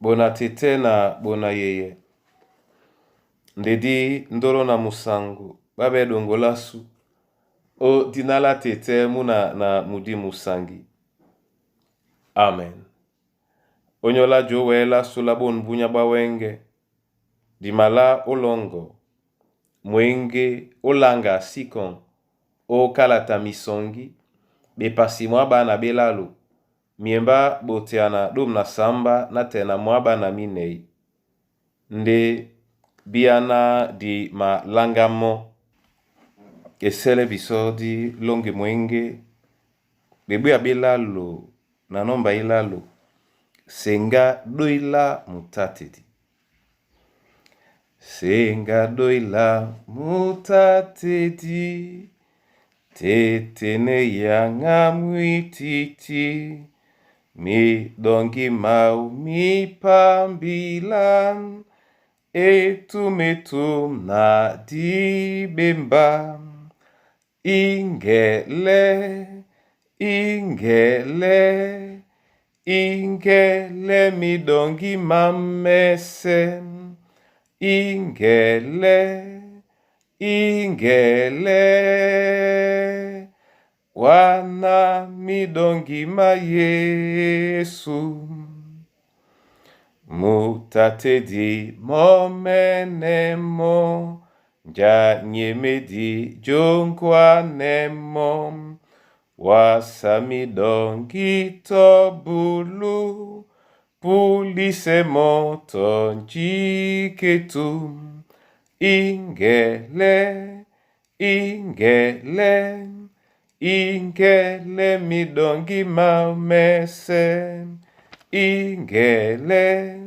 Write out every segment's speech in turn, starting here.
Bona tete na bona yeye. Ndedi ndoro na musangu. Babe dongolasu. O dinala tete muna na mudi musangi. Amen. Onyola jowela sulabon bunya bawenge. Dimala olongo. Mwenge olanga sikon. O kalata misongi. Bepasi mwaba na belalu. Miemba boteana dum na samba na tena mwaba na minei. Nde biana di ma langamo. Esele bisodi longe mwenge. Bebu ya belalu na nomba ilalu. Senga doila mutatedi. Senga doila mutatedi. Tetene yanga mwititi. Mi dongi mau mi pambilan. Etum na di bemba. Ingele, ingele, ingele mi dongi mamese. Ingele, ingele, wana mi dongi ma Yesu. Mutatedi momenemo, ja nyemedi jonkwanemo, wasami dongi tobulu, pulise moto njiketu. Ingele, ingele, ingele mi dongi mamese. Ingele,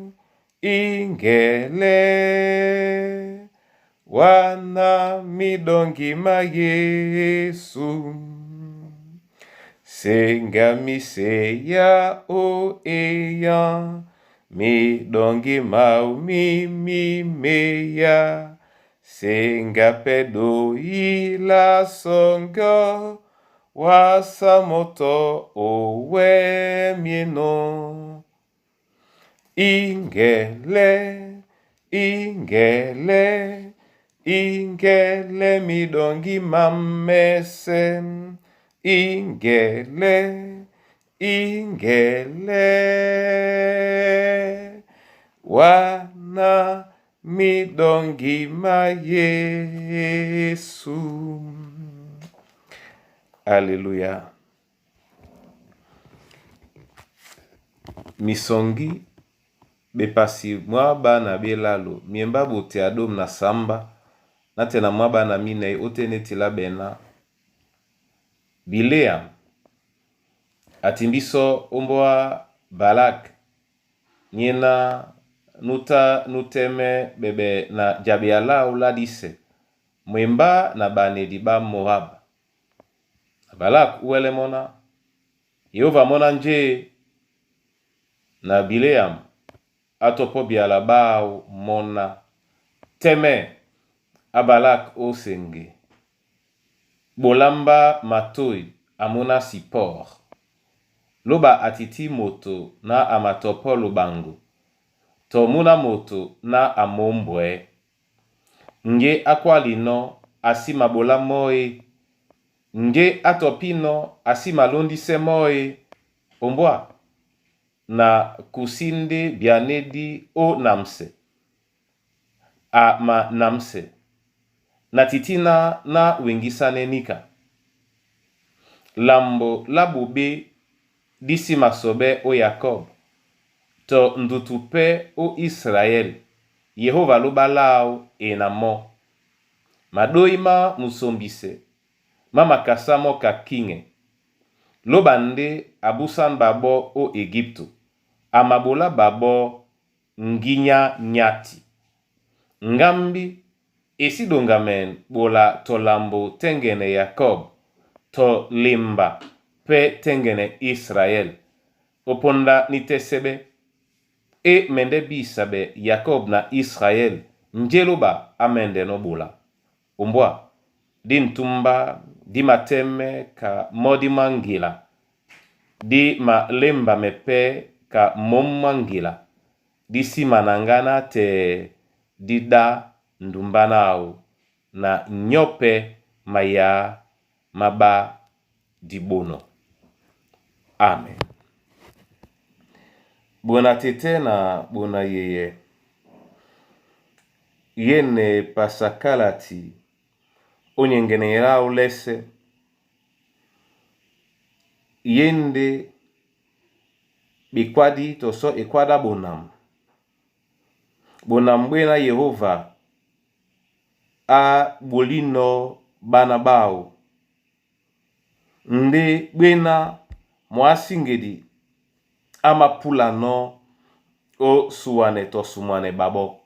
ingele, wana mi dongi ma Yesu. Senga mi seya o eya, mi dongi mau mi meya. Senga pedo ila songo, wasa moto owe mieno. Ingele, ingele, ingele mi dongi mamese. Ingele, ingele, wana mi dongi ma Yesu. Haleluya. Misongi bepasi mwaba na belalo. Miemba bote adom na samba. Na tena mwaba na mine otenetila bena. Bileam. Atimbiso omboa Balak. Nyena nuteme bebe na jabiala uladise. Mwemba na banedi ba Moab. Balak uwele mona. Yehova mona nje. Na Bileam atopo biala bao mona. Teme abalak osenge. Bolamba matoi amona sipor. Loba atiti moto na amatopo lobango. To muna moto na amombwe. Nge akwalino asima bola moe. Nge atopino asima londise moe. Ombwa. Na kusinde bianedi o namse. A ma namse. Na titina na wengisane nika. Lambo labobe disi masobe o Jacob. To ndutupe o Israel. Yehova lobalao enamo. Madoima musombise. Mama kasamo kakinge. Lobande abusan babo o Egipto. Amabola babo nginya nyati. Ngambi esi dongamen bola tolambo tengene Jacob. To limba pe tengene Israel. Oponda nitesebe. E mende bisabe Jacob na Israel. Njeloba amende no bola. Umbwa. Din tumba di mateme ka modi mangila. Di ma lemba mepe ka mom mangila. disi manangana te dida ndumbanao na nyope maya maba dibono. Amen. Bona tete na bona yeye. Yene pasakalati onyengenera ulese yende bikwadi toso ekwada bonam bwena Yehova a bolino bana bao nde bwena mwasingedi ama pula no o suwane to sumwane babo.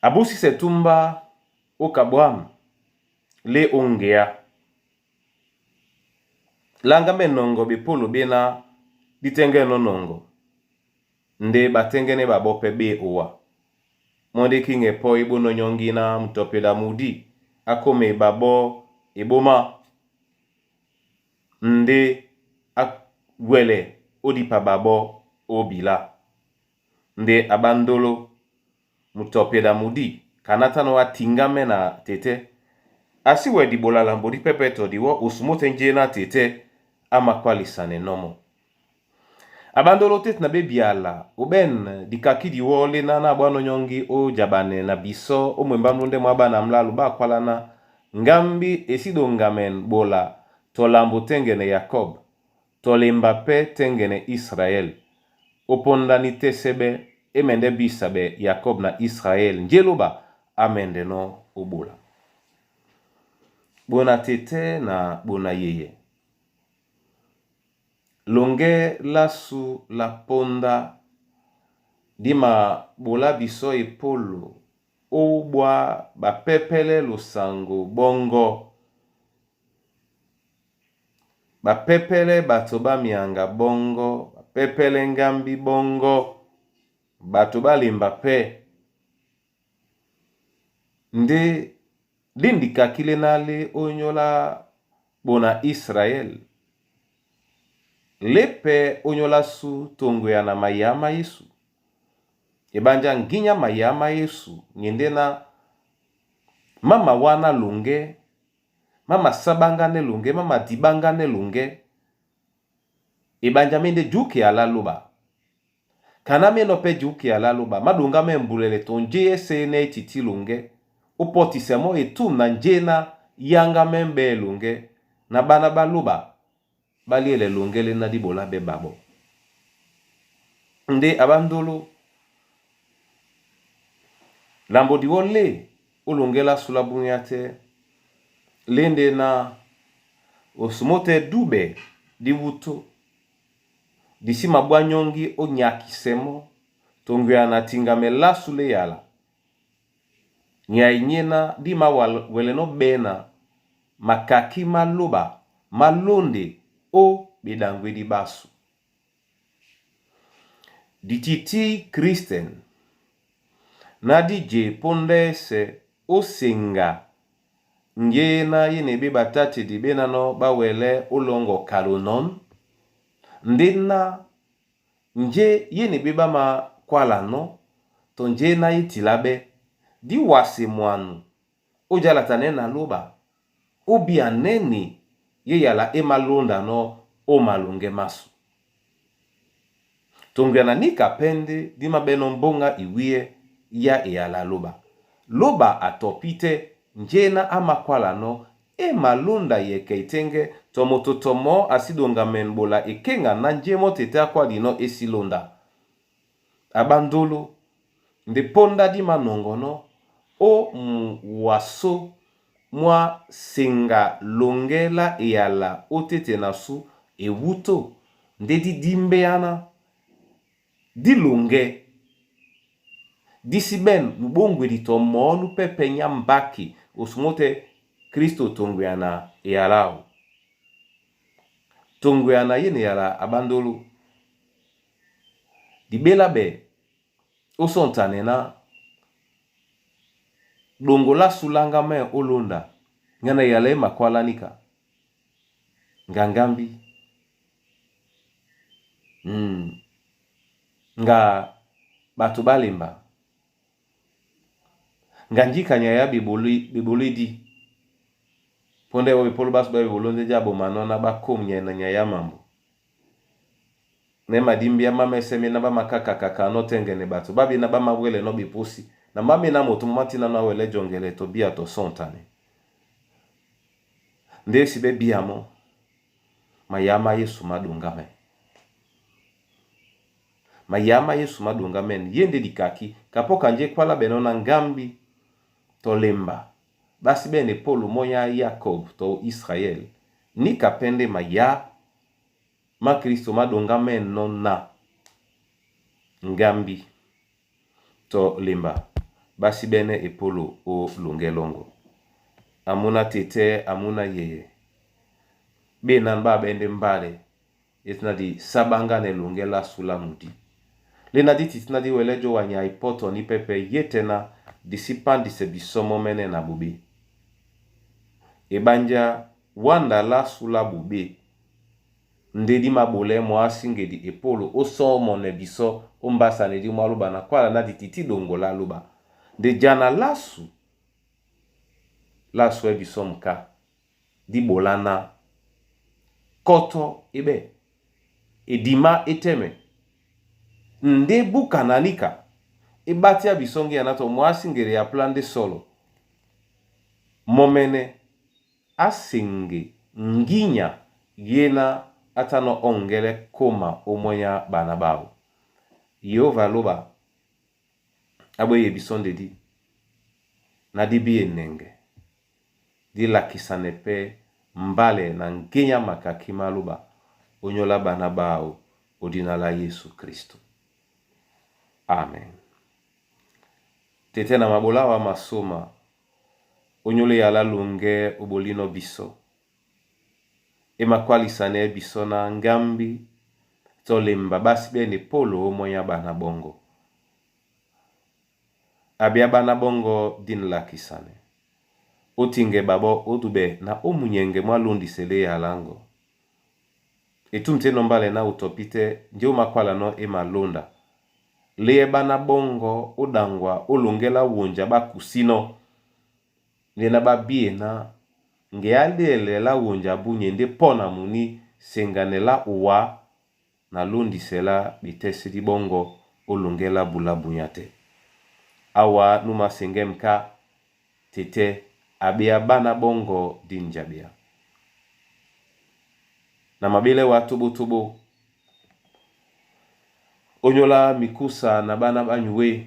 Abusi setumba o kabwam le ongea langa menongo bipolo bena ditenge no nongo nde batengene babo pebe owa monde kinge po ibono nyongina mtopela mudi akome babo iboma nde agwele odipa babo obila nde abandolo mutopela mudi kanata no atingame na tete asiwe dibola lambodi pepeto diwo usumote njena tete ama kwalisane nomo abandolo tet na bebiala uben dikaki diwo le na bwano nyongi o jabane na biso o mwembamlunde mwabana mlalu ba kwalana ngambi esido ngamen bola tolambo tengene Yakob tolembape tengene Israel opondani tesebe emende bisabe Yakob na Israel njeluba amende no ubula. Bona tete na bona yeye longe lasu la ponda dima bola biso epolo obwa bapepele lusango bongo bapepele batoba mianga bongo bapepele ngambi bongo batoba limba pe nde lindika kile nale onyola bona Israel lepe onyola su tongo ya na mayama Yesu ebanja nginya mayama Yesu nyendena mama wana lunge mama sabangane lunge mama dibangane lunge ebanja mende juke ala luba kana meno pe juke ala luba madunga membulele tonje sene titi lunge upoti semo etu na njena yanga membe lunge na bana baluba baliele lungele na dibola be babo nde abandolo lambo diwole ulungela sulabunyate lende na osumote dube diwuto disima bwanyongi onyakisemo tongwe anatingame lasule yala nyainyena dima weleno bena makaki maluba malonde o bidangwe di basu dititi Kristen na dije pondese o singa njena yene batati di benano bawele ulongo kalunon ndina nje yene beba ma kwala no to nje na itilabe di wasi mwanu o jalatane na luba obi aneni ye yala emalonda no o malunge masu tongana nika pende di mabeno mbonga iwie ya yala loba atopite njena amakwala no emalonda ye keitenge tomototomo asidonga menbola ekenga na njemo tete akwa dino esilonda abandolo ndeponda di manongono o waso mwa singa longela yala otete nasu ewuto ndedi dimbeana di longe disiben mbongwe di tomonu pepe nyambaki osumote Kristo tongweana yalao tongweana yene yala abandolo di belabe osontanena dongola sulanga me olonda ngana yale makwala nika ngangambi nga batu balemba nga njika nya ya bibuli di ponde wo bipolo basu ba bibolo nde jabo manona ba komnya na nya ya mambo ne madimbi ya mama eseme na ba makaka kaka no tengene batu babi na ba mawele no bipusi na mami na motu matina na wele jongele to bia to sontane nde sibe biamo mayama Yesu madungame mayama Yesu madungame yende dikaki kapoka nje kwala benona ngambi to lemba basi bene polu moya Yakob to Israel ni kapende maya ma Kristo madungame nona ngambi to lemba basi bene epolo o lungelongo amuna tete amuna yeye benan ba bende mbale etna di sabanga ne lungela sulamudi lena di titna di welejo wanya ipoto ni pepe yetena disipandi se bisomo mene na bubi ebanja wanda la sula bubi ndedi mabole mo asinge di epolo oso mone biso ombasa ne di maluba na kwala na di titi dongola luba de jana lasu e biso mka di bolana koto ebe edima eteme nde buka nanika ibati abisongi anato mwasingere ya plan de solo momene asinge nginya yena atano ongele koma omoya banabao Yehova loba aboye bisonde di na dibi enenge di lakisane pe mbale na ngenya makaki maluba onyola banabao odinala Yesu Kristo. Amen. Tete na mabola wa masoma onyole yala lunge ubolino biso emakwali sane biso na ngambi tolemba basi bene polo moya bana bongo abia bana bongo din lakisane otinge babo odube na omunyenge mwalundi sele ya lango etumte nombale na utopite ndio makwala no emalonda le bana bongo odangwa olongela wonja bakusino lena babie na ngealele la wonja bunye nde pona muni senganela uwa na lundi sela bitesi di bongo olongela bula bunyate awa numa sengemka tete abia bana bongo dinjabia na mabile wa tubu onyola mikusa na bana banywe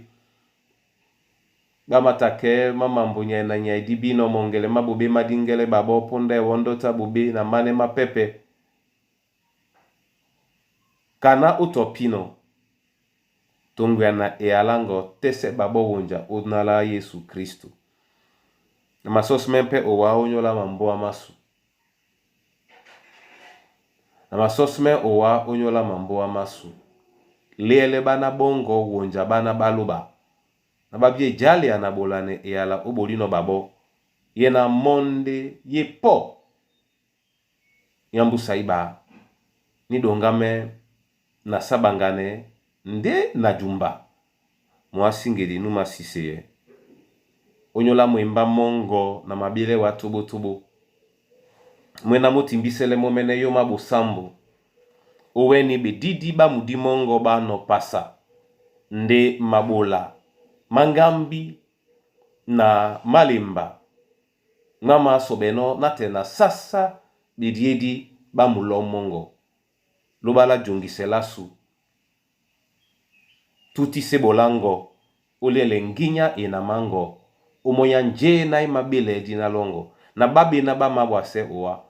gamatake mamambunya na nya idibino mongele mabubi madingele babo ponde wondota bubi na mane mapepe kana utopino tungwana ealango tese babo wonja odnala Yesu Kristo na masos mempe owa onyola mamboa masu na masosme owa onyola mamboa masu lele bana bongo wonja bana baluba na babie jali anabolane eala obolino babo yena monde yepo yambu saiba ni dongame na sabangane nde na jumba mwasingeli numa siseye onyola mwemba mongo na mabile wa tubu mwena motimbisele momene yo mabusambu oweni bedidi ba mudimongo ba no pasa nde mabola mangambi na malimba ngama sobeno natena sasa bidiedi ba mulomongo lobala jungiselasu tuti sebolango olele nginya enamango omoya nje na imabile dinalongo na babi na ba mabwase owa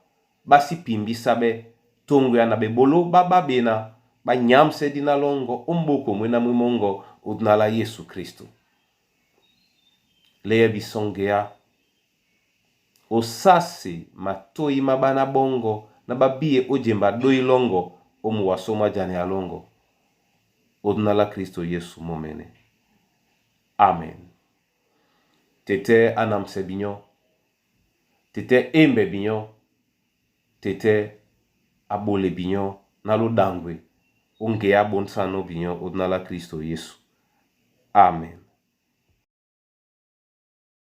basi pimbi sabe tongo ya na bebolo baba bena ba nyamse dinalongo omboko mwena mwimongo udnala Yesu Kristo leye bisongea osasi matoi mabana bongo na babie ojemba doi longo omu wasoma jane alongo udnala Kristo Yesu momene. Amen. Tete anamse binyo, tete embe binyo, tete abole binyo nalo dangwe onge ya bon sa no binyo odnala Kristo Yesu. Amen.